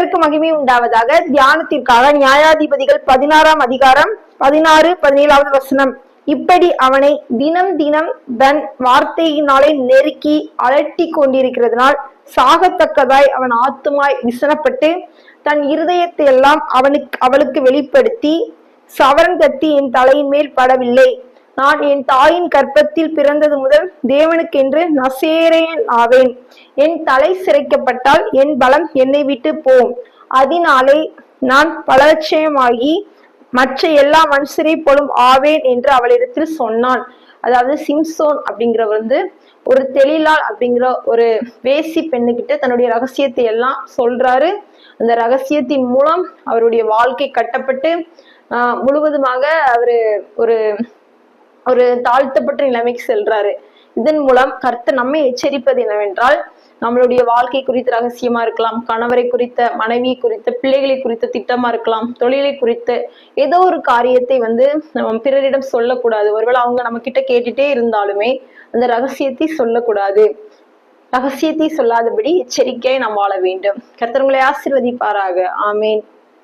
கர்த்தருக்கு மகிமை உண்டாவதாக. தியானத்திற்காக நியாயாதிபதிகள் 16ஆம் அதிகாரம் 16, 17வது வசனம். இப்படி அவனை தினம் தினம் தன் வார்த்தையினாலே நெருக்கி அலட்டி கொண்டிருக்கிறதுனால் சாகத்தக்கதாய் அவன் ஆத்துமாய் விசனப்பட்டு தன் இருதயத்தை எல்லாம் அவளுக்கு வெளிப்படுத்தி, சவரன் கத்தி என் தலையின் மேல் படவில்லை. நான் என் தாயின் கற்பத்தில் பிறந்தது முதல் தேவனுக்கென்று நசரேயன் ஆவேன். என் தலை சிரைக்கப்பட்டால் என் பலம் என்னை விட்டு போம். அதனாலே நான் பலட்சயமாகி மற்ற எல்லா மனுஷரை போலும் ஆவேன் என்று அவளிடத்தில் சொன்னான். அதாவது சிம்சோன் அப்படிங்கிறவர் ஒரு தெளிலால் அப்படிங்கிற ஒரு வேசி பெண்ணுகிட்ட தன்னுடைய ரகசியத்தை எல்லாம் சொல்றாரு. அந்த ரகசியத்தின் மூலம் அவருடைய வாழ்க்கை கட்டப்பட்டு முழுவதுமாக அவரு ஒரு தாழ்த்தப்பட்ட நிலைமைக்கு செல்றாரு. இதன் மூலம் கர்த்தர் நம்மை எச்சரிப்பது என்னவென்றால், நம்மளுடைய வாழ்க்கை குறித்த ரகசியமா இருக்கலாம், கணவரை குறித்த, மனைவியை குறித்த, பிள்ளைகளை குறித்த திட்டமா இருக்கலாம், தொழிலை குறித்த ஏதோ ஒரு காரியத்தை நம்ம பிறரிடம் சொல்லக்கூடாது. ஒருவேளை அவங்க நம்ம கிட்ட கேட்டுட்டே இருந்தாலுமே அந்த ரகசியத்தை சொல்லக்கூடாது. ரகசியத்தை சொல்லாதபடி எச்சரிக்கையை நாம் வாழ வேண்டும். கர்த்தர் உங்களை ஆசீர்வதிப்பாராக. ஆமேன்.